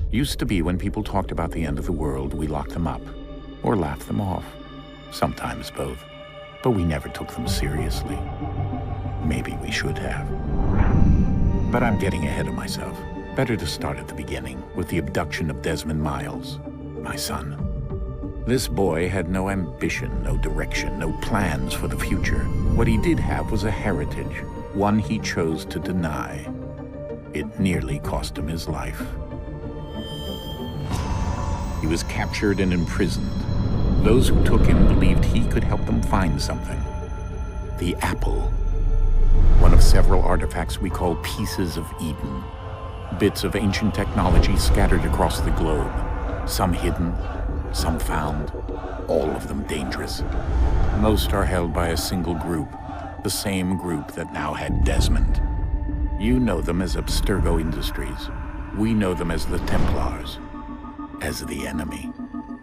Used to be when people talked about the end of the world, we locked them up, or laughed them off. Sometimes both. But we never took them seriously. Maybe we should have. But I'm getting ahead of myself. Better to start at the beginning, with the abduction of Desmond Miles, my son. This boy had no ambition, no direction, no plans for the future. What he did have was a heritage, one he chose to deny. It nearly cost him his life. He was captured and imprisoned. Those who took him believed he could help them find something. The apple. One of several artifacts we call pieces of Eden. Bits of ancient technology scattered across the globe. Some hidden, some found, all of them dangerous. Most are held by a single group, the same group that now had Desmond. You know them as Abstergo Industries. We know them as the Templars. As the enemy.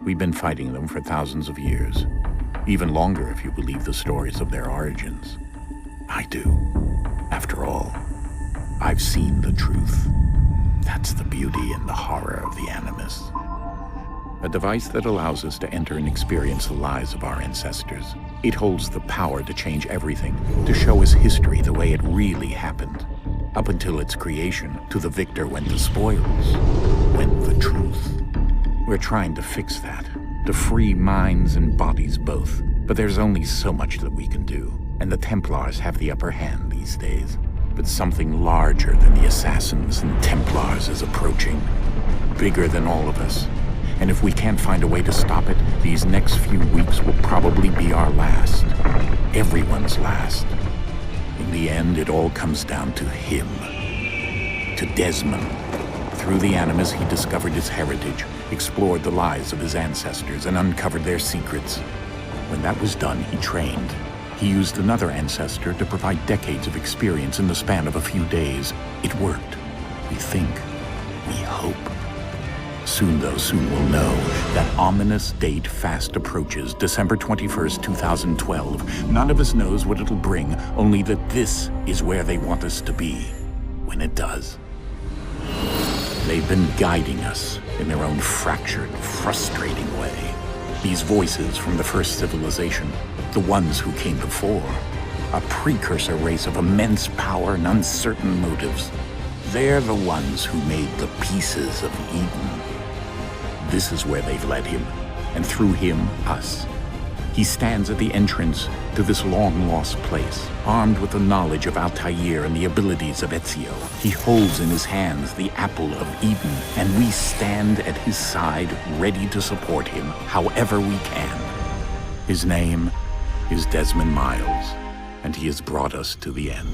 We've been fighting them for thousands of years. Even longer if you believe the stories of their origins. I do. After all, I've seen the truth. That's the beauty and the horror of the Animus. A device that allows us to enter and experience the lives of our ancestors. It holds the power to change everything, to show us history the way it really happened. Up until its creation, to the victor went the spoils, went the truth. We're trying to fix that, to free minds and bodies both. But there's only so much that we can do, and the Templars have the upper hand these days. But something larger than the Assassins and Templars is approaching, bigger than all of us. And if we can't find a way to stop it, these next few weeks will probably be our last. Everyone's last. In the end, it all comes down to him. To Desmond. Through the Animus, he discovered his heritage, explored the lives of his ancestors, and uncovered their secrets. When that was done, he trained. He used another ancestor to provide decades of experience in the span of a few days. It worked. We think. We hope. Soon, though, soon we'll know. That ominous date fast approaches, December 21st, 2012. None of us knows what it'll bring, only that this is where they want us to be. When it does. They've been guiding us in their own fractured, frustrating way. These voices from the first civilization, the ones who came before, a precursor race of immense power and uncertain motives. They're the ones who made the pieces of Eden. This is where they've led him, and through him, us. He stands at the entrance to this long-lost place, armed with the knowledge of Altair and the abilities of Ezio. He holds in his hands the apple of Eden, and we stand at his side, ready to support him however we can. His name is Desmond Miles, and he has brought us to the end.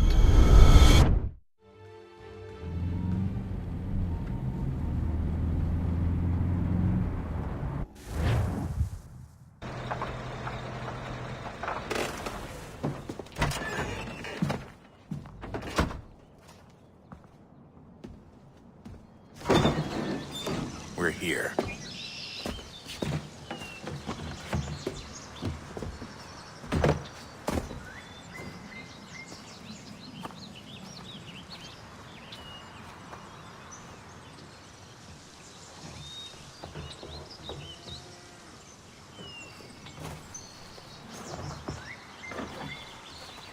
We're here.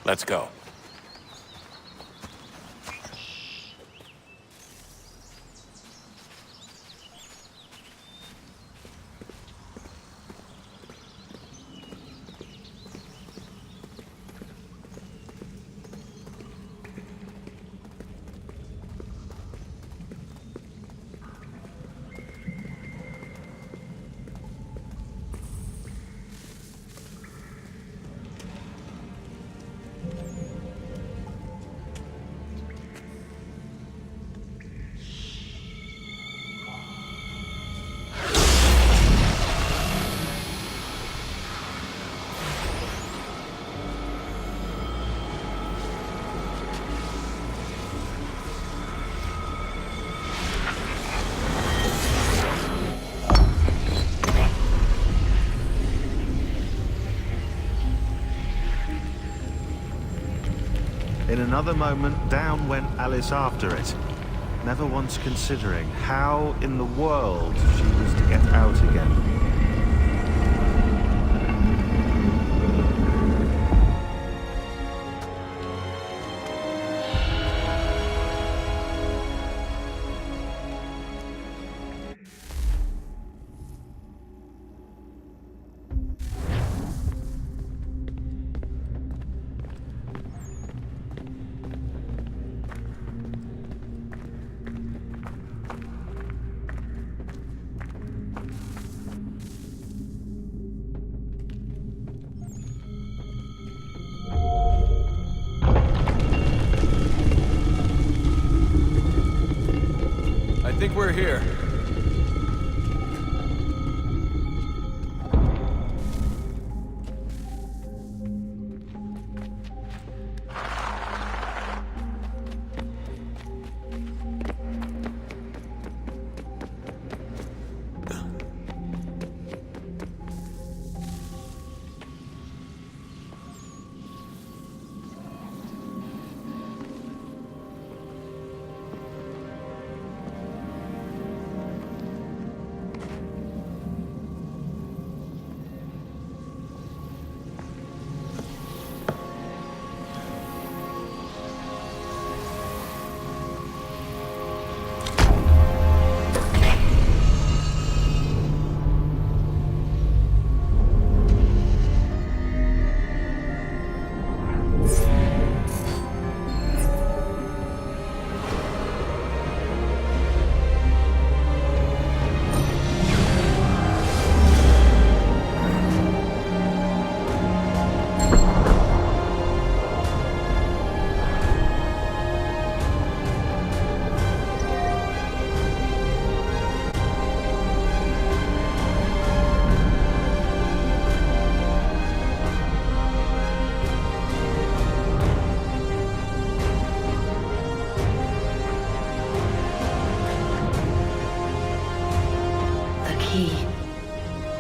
Let's go. another moment, down went Alice after it, never once considering how in the world she was to get out again. I think we're here.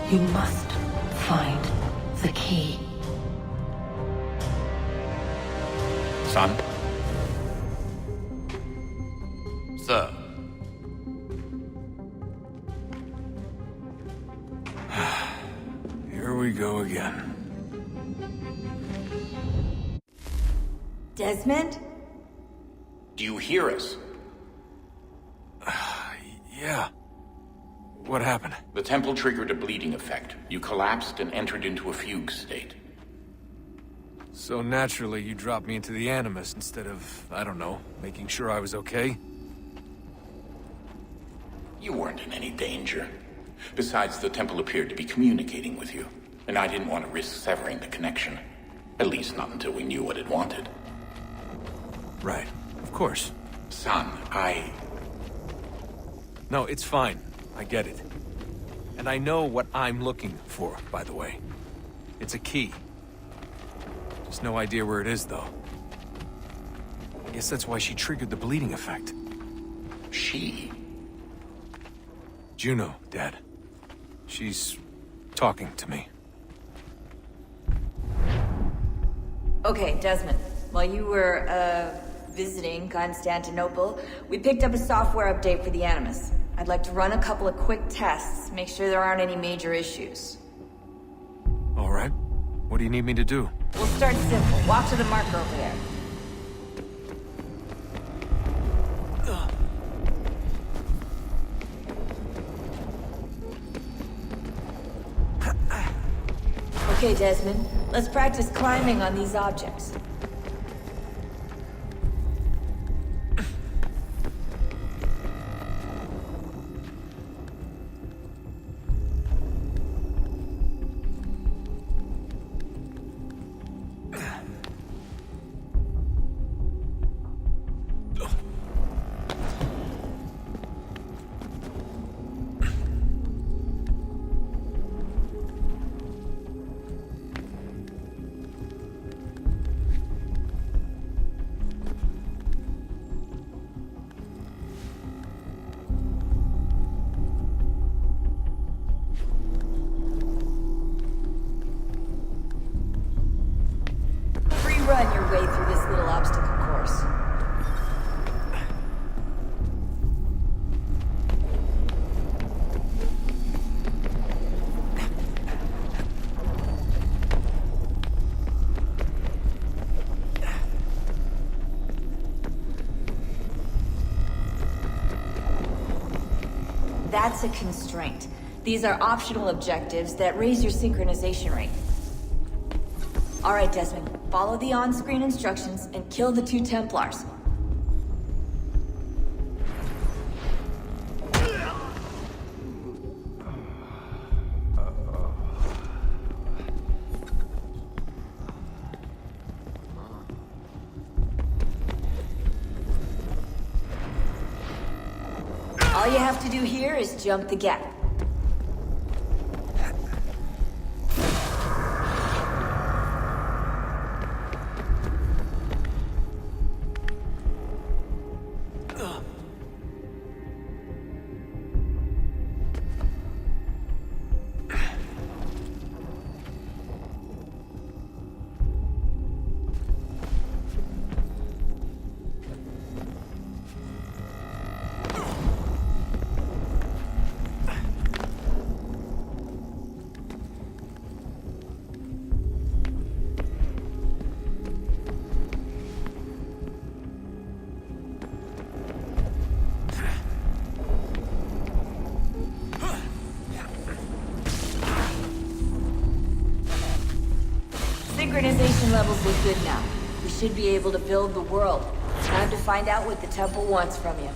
You must find the key. Son? Sir. Here we go again. Desmond? Do you hear us? Yeah. What happened? The temple triggered a bleeding effect. You collapsed and entered into a fugue state. So naturally, you dropped me into the Animus instead of, I don't know, making sure I was okay? You weren't in any danger. Besides, the temple appeared to be communicating with you, and I didn't want to risk severing the connection. At least not until we knew what it wanted. Right. Of course. Son, No, it's fine. I get it. And I know what I'm looking for, by the way. It's a key. Just no idea where it is, though. I guess that's why she triggered the bleeding effect. She? Juno, Dad. She's talking to me. Okay, Desmond. While you were, visiting Constantinople, we picked up a software update for the Animus. I'd like to run a couple of quick tests, make sure there aren't any major issues. All right. What do you need me to do? We'll start simple. Walk to the marker over there. Okay, Desmond. Let's practice climbing on these objects. that's a constraint. These are optional objectives that raise your synchronization rate. Alright, Desmond. Follow the on-screen instructions and kill the 2 Templars. All you have to do here is jump the gap. Synchronization levels look good now. We should be able to build the world. Time to find out what the temple wants from you.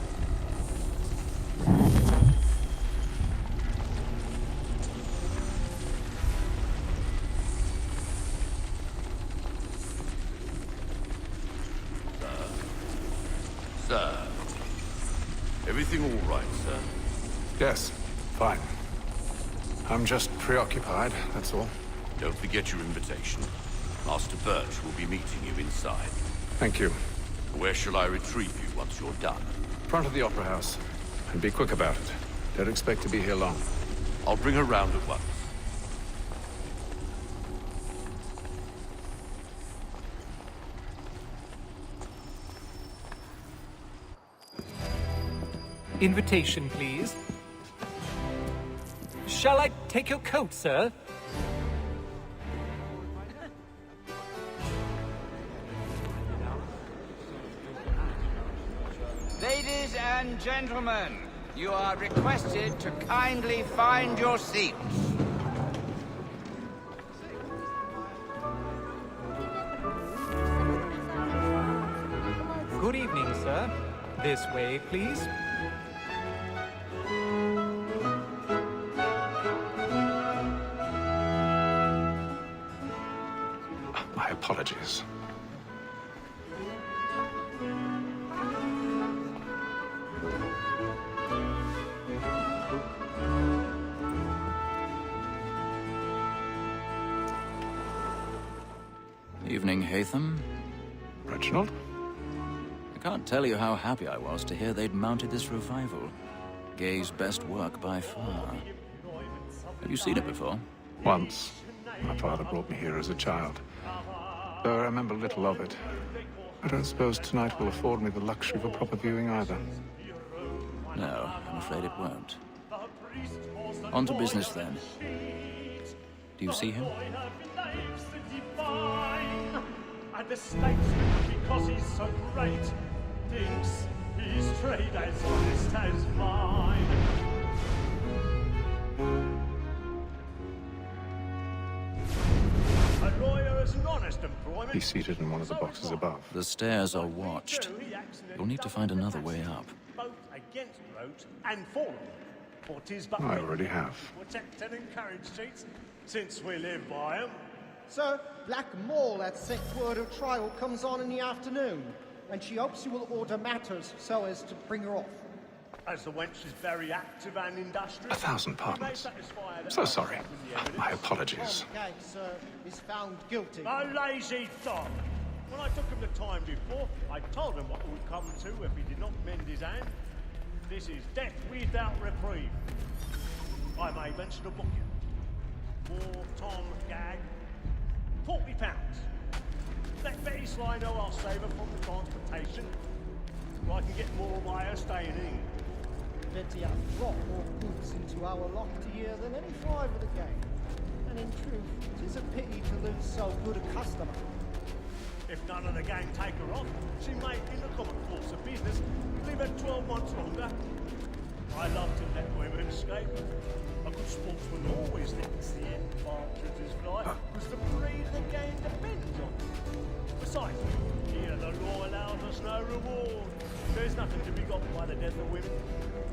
Sir. Everything all right, sir? Yes, fine. I'm just preoccupied, that's all. Don't forget your invitation. Master Birch will be meeting you inside. Thank you. Where shall I retrieve you once you're done? Front of the Opera House. And be quick about it. Don't expect to be here long. I'll bring her round at once. Invitation, please. Shall I take your coat, sir? Ladies and gentlemen, you are requested to kindly find your seats. Good evening, sir. This way, please. My apologies. Evening, Hatham. Reginald? I can't tell you how happy I was to hear they'd mounted this revival. Gay's best work by far. Have you seen it before? Once. My father brought me here as a child. Though I remember little of it. I don't suppose tonight will afford me the luxury of a proper viewing either. No, I'm afraid it won't. On to business then. Do you see him? And the statesman, because he's so great, thinks his trade as honest as mine. A lawyer is an honest employment. He's seated in one of the boxes above. The stairs are watched. You'll need to find another way up. Both against roads and for them. For 'tis but I already have. protect and encourage cheats, since we live by 'em. Sir, Black Mall at set word of trial comes on in the afternoon, and she hopes you will order matters so as to bring her off. As the wench is very active and industrious. 1,000 pardons. So sorry. My apologies. Okay, sir, is found guilty. A lazy dog! When I took him the time before, I told him what it would come to if he did not mend his hand. This is death without reprieve. I may venture to book you. For Tom Gag, £40. Let Betty Sly know I'll save her from the transportation, so I can get more by her staying in. Betty has brought more goods into our loft here than any five of the gang. And in truth, it is a pity to lose so good a customer. If none of the gang take her off, she may, in the common course of business, live at 12 months longer. I love to let women escape. A good sportsman always thinks the end of partridge's flight, because the breed of the game depends on it. Besides, here the law allows us no reward. There's nothing to be got by the death of women,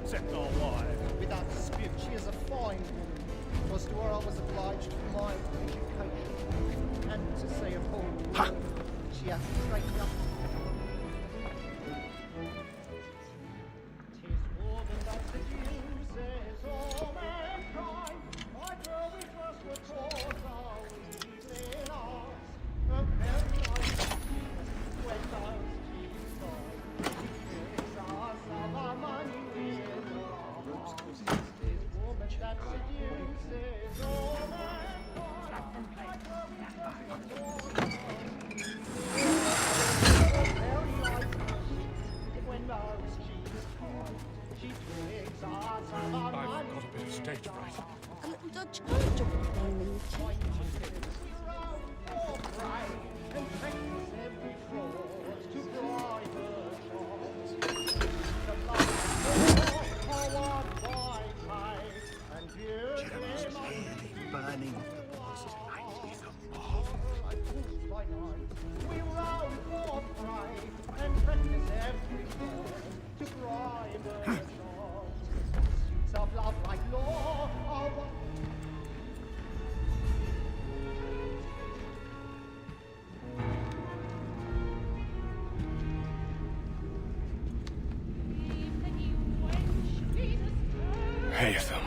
except our wives. Without dispute, she is a fine woman. Was to her I was obliged for my education. And to say of whole, she has trained up. Tis woman that seduces all mankind. My girl, we trust were taught our evening hours. A very nice when those cheeks fall. She gives us of our money with her heart. Tis woman that seduces all mankind. My girl, we trust were taught our I've got a bit of stage fright. A little Dutch girl jumped down in the burning the past tonight with a mob. We row for pride and practice every morn to bribe the shore. Suits of love like law are what Haytham.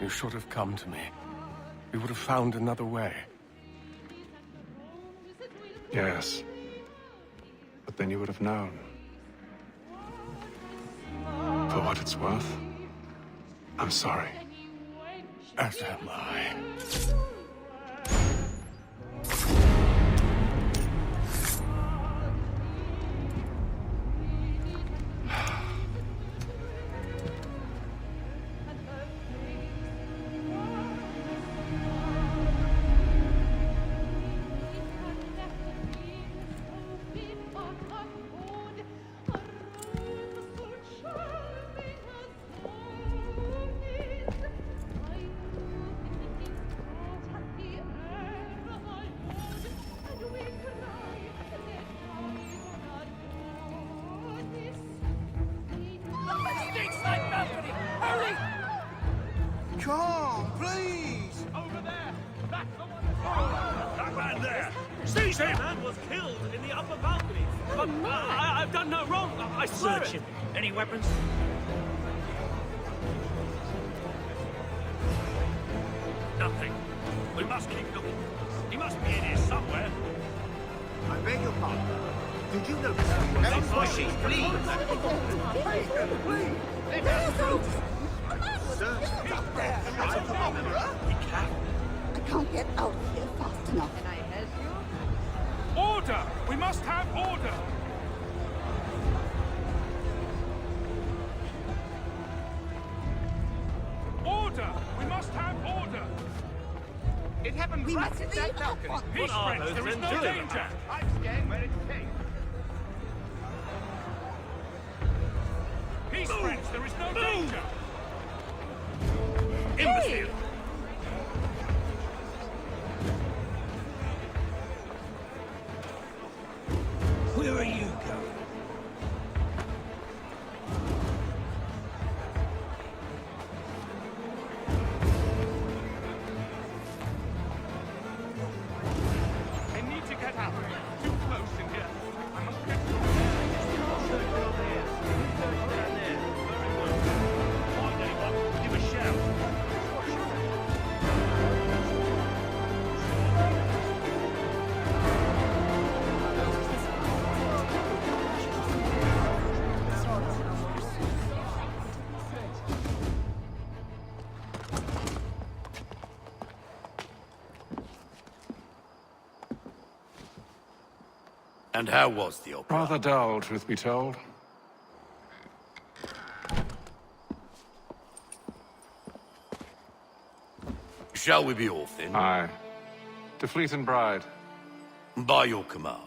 You should have come to me. We would have found another way. Yes. But then you would have known. For what it's worth, I'm sorry. As am I. Come, please! Over there! That's the one! That man there! Seize him! That man was killed in the upper balcony. But I've done no wrong. I swear Search him. Any weapons? Nothing. We must keep looking. He must be in here somewhere. I beg your pardon. Did you notice That's why she's bleeding. Please! Let us through! Sir, up there! I can't get out of here fast enough. Can I help you? Order! We must have order! Order! We must have order! It happened We right must at leave that at balcony. once. Peace, friends, there is no danger! I'm scared where it came. Peace, friends, there is no danger! Imbecile! Where are you going? I need to get out. Too close in here. I must get search down there. Search down there. Very well. Find anyone, give a shout. And how was the opera? Rather dull, truth be told. Shall we be off then? Aye. To Fleet and Bride. By your command.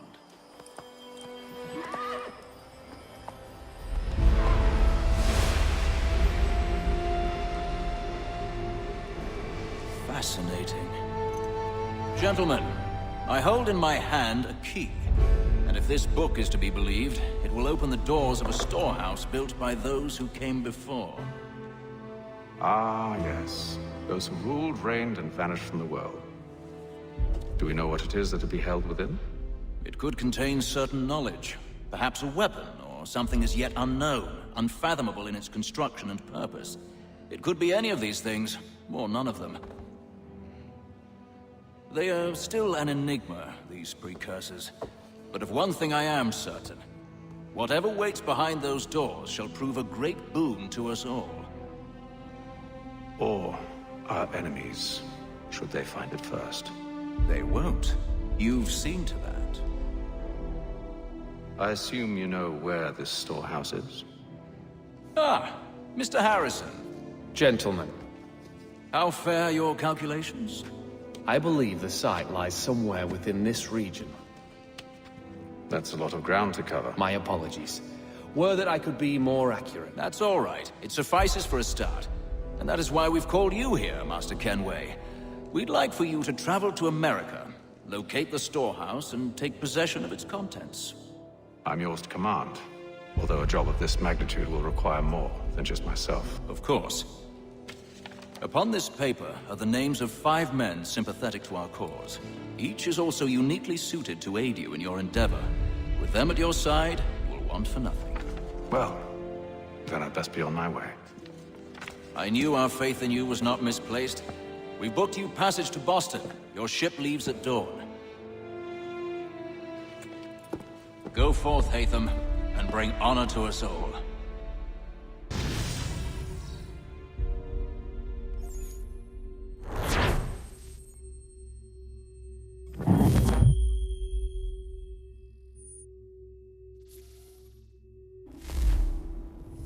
fascinating. Gentlemen, I hold in my hand a key. And if this book is to be believed, it will open the doors of a storehouse built by those who came before. Ah, yes. Those who ruled, reigned, and vanished from the world. Do we know what it is that to be held within? It could contain certain knowledge. Perhaps a weapon, or something as yet unknown, unfathomable in its construction and purpose. It could be any of these things, or none of them. They are still an enigma, these precursors. But of one thing I am certain. Whatever waits behind those doors shall prove a great boon to us all. Or our enemies, should they find it first. They won't. You've seen to that. I assume you know where this storehouse is? Ah, Mr. Harrison. Gentlemen. How fare your calculations? I believe the site lies somewhere within this region. That's a lot of ground to cover. My apologies. Were that I could be more accurate. That's all right. It suffices for a start. And that is why we've called you here, Master Kenway. We'd like for you to travel to America, locate the storehouse, and take possession of its contents. I'm yours to command. Although a job of this magnitude will require more than just myself. Of course. Upon this paper are the names of 5 men sympathetic to our cause. Each is also uniquely suited to aid you in your endeavor. With them at your side, you will want for nothing. Well, then I'd best be on my way. I knew our faith in you was not misplaced. We booked you passage to Boston. Your ship leaves at dawn. Go forth, Hatham, and bring honor to us all.